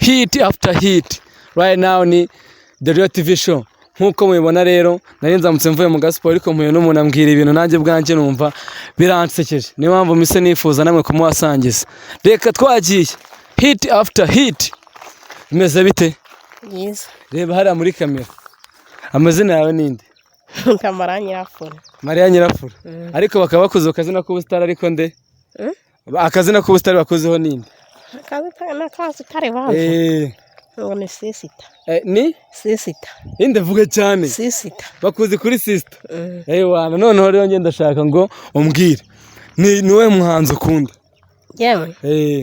hit after hit. Right now ni The Real TV Show. Nkuko mubibona rero nari nzamutse mvuye mu gasiporo ariko mpuye n'umuntu ambwira ibintu nanjye bwanjye numva biransekeje. Niyo mpamvu mise nifuza namwe kumuhasangiza. Reka twagiye hit after hit. Imeze bite? Yes. Reba hariya muri kamera. Amazina yawe ninde? Kamara Nyirafura. Mariya Nyirafura. Ariko bakaba bakuze akazina k'ubusitari ariko nde? Akazina k'ubusitari bakuzeho ninde? Akazitari baje. Ni sisita. Ni? Sisita. Inde vuga cyane. Sisita. Bakuzi kuri sisita. Wana noneho rero ngenda ndashaka ngo umbwire. Niwe muhanzi ukunda? Yewe.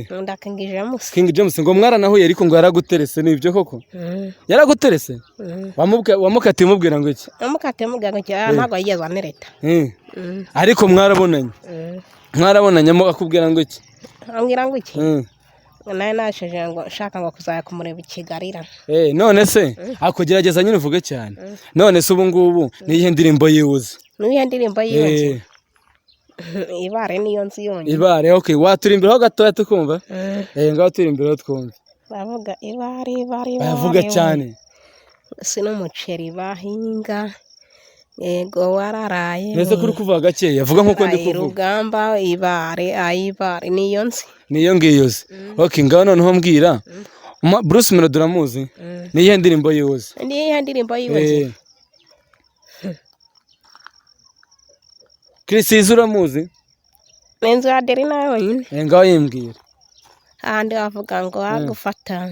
Nkunda King James. King James ngo mwaranahuye ariko ngo yaraguterese nibyo koko? Yaraguterese? Wamukatiye umubwira ngo iki? Wamukatiye umubwira ngo ntago yigeze anereta. Ariko mwarabonanye? Mwarabonanyemo akubwira ngo iki? Ambwira ngo iki? Naye nashaje ngo shaka ngo kuzaya kumureba ikigarira. None se akugerageza nyine uvuge cyane. None se ubu ngubu niyihe ndirimbo yiuze? Niyihe ndirimbo yiuze? Ibare niyo nzi yonye. Ibare okay waturimbiraho gatoya tukumva? Ngaho turimbiraho twumva. Bavuga ibare. Bavuga cyane. Sinumuceri bahinga. Ego wararaye. Neze kuri kuvuga gake yavuga nkuko ndi kuvuga. Rugamba ibare ayibare niyo nzi. Niyo ngiyoze. Okay ngaho noneho mbwira. Bruce Melody uramuzi? Niyihe ndirimbo yiuze? Niyihe ndirimbo yiuze? Chris uramuzi? Nenzo Adelina yonyine. Ngaho yimbwira. Ahandi bavuga ngo agufata.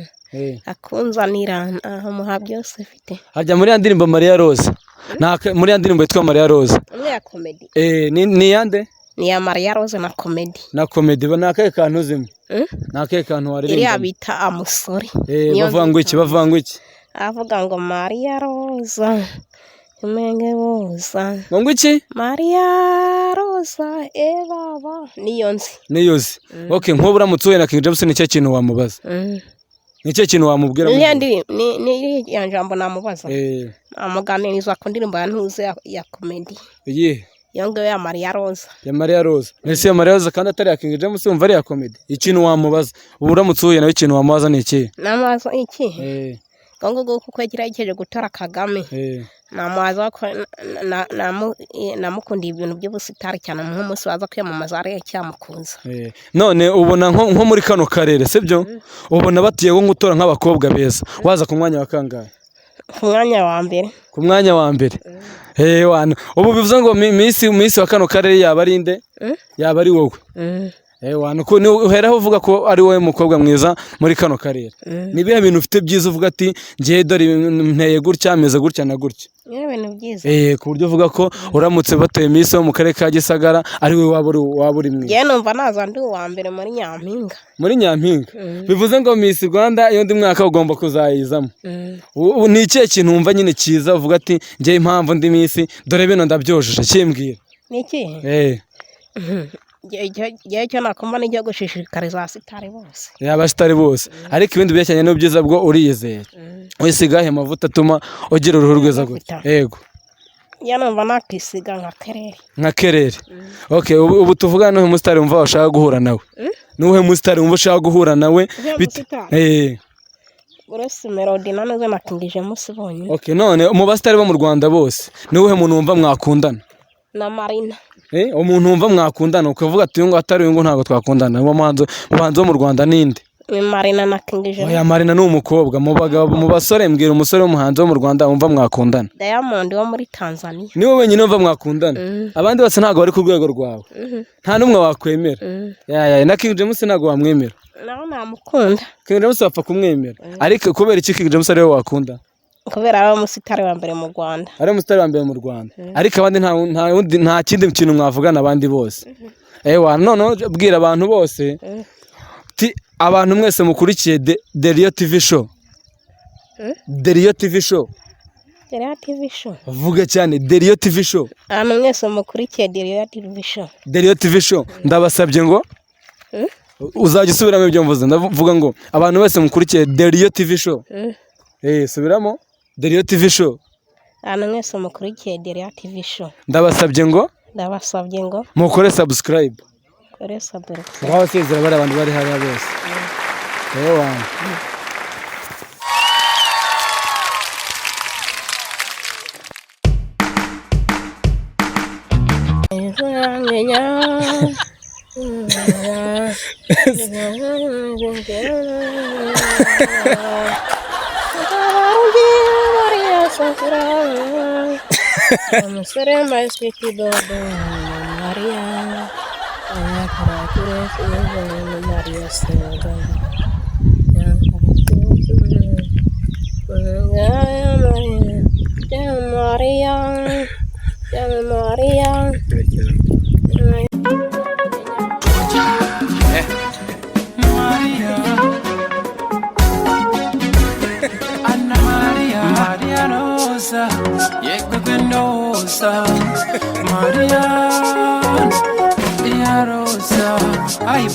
Akunzanira muha byose afite. Hajya muri ya ndirimbo Maria Rose. Muri ya ndirimbo yitwa Maria Rose. Muri ya comedy. Ni yande? Ni ya Maria Rose na comedy. Na comedy banakaye kantu uzimo. Nakaye kantu wari. Iri abita amusori. Bavuga ngo iki? Avuga ngo Maria Rose. Umenge boza. Ngo iki? Maria Rose baba. Niyo nzi. Okay nko buramutse na King James ni cyo kintu wamubaza. Nicyo kintu wamubwira ni yanjambo namubaza. Amuganiriza ku ndirimbo yantuze ya comedy. Yonge ya Maria Rose. Ya Maria Rose. Nese ya Maria Rose kandi atari ya King James umva ari ya comedy. Ikintu wamubaza. Uburamutse nawe ikintu wamubaza ni iki? Namaza iki? Ngo kuko yagerageje gutora Kagame. Namaza ko namukunda ibintu by'ubusitari cyane nk'umunsi waza kwiyamamaza ari cyamukunza. None ubona nko muri kano karere sibyo? Ubona batiye ngo ngutora nk'abakobwa beza. Waza ku mwanya wa kangahe? Ku mwanya wa mbere. Ku mwanya wa mbere. Wana. Ubu bivuze ngo Miss wa kano karere yaba ari inde? Yaba ari wowe. Wana ko uheraho uvuga ko ari wowe mukobwa mwiza muri kano karere. Nibihe bintu ufite byiza uvuga ati ngiye dore nteye gutya ameze gutya na gutya. Ibintu byiza. Ku buryo uvuga ko uramutse batoye Miss wo mu karere ka Gisagara ari we waba uri mwiza. Ngiye numva naza ndi uwa mbere muri Nyampinga. Muri Nyampinga. Bivuze ngo Miss Rwanda iyo ndi mwaka ugomba kuzayizamo. Ni ikihe kintu wumva nyine cyiza uvuga ati ngiye impamvu ndi Miss dore bino ndabyojeje kimbwira. Ni iki? Cyo nakumva n'ijya gushishikariza sitari bose. Abasitari bose. Ariko ibindi byacanye no byiza bwo uriyizeye. Wisigahe amavuta atuma ugira uruhu rwiza gutya. Yego. Numva nakisiga nka kerere. Okay ubu tuvugana n'uwo musitari wumva washaka guhura nawe. N'uwo musitari wumva ushaka guhura nawe. Bruce Melody nanoze na King James bonye. Okay none mu basitari bo mu Rwanda bose niwe muntu wumva mwakundana? Na Marina. Umuntu wumva mwakundana ukavuga ati ngo atari ngo ntago twakundana. Uwo muhanzi wo mu Rwanda ninde? Marina na King James. Oya Marina ni umukobwa mu bagabo mu basore mbwira umusore w'umuhanzi wo mu Rwanda wumva mwakundana. Diamond wo muri Tanzania. Niwe wenyine wumva mwakundana. Abandi bose ntago bari ku rwego rwawe. Nta numwe wakwemera. Na King James ntago wamwemera. Naho namukunda. King James wapfa kumwemera. Ariko kubera iki King James ari we wakunda? Kubera ari umusitari wa mbere mu Rwanda. Ari umusitari wa mbere mu Rwanda. Ariko abandi nta kindi kintu mwavugana abandi bose. None bwira abantu bose abantu mwese mukurikiye The Real TV Show. The Real TV Show. The Real TV Show. Vuga cyane The Real TV Show. Abantu mwese mukurikiye The Real TV Show. The Real TV Show. Ndabasabye ngo uzajya usubiramo ibyo mvuze. Ndavuga ngo abantu bose mukurikiye The Real TV Show. Subiramo The Real TV Show. Abantu mwese mukurikiye The Real TV Show. Ndabasabye ngo mukore subscribe. Kore subscribe. Ngaho sezera bari abantu bari hariya bose. Umusore mais kidogo Maria Maria Senga Maria Anna Maria Rosa, Yekutenosa, Maria Rosa, I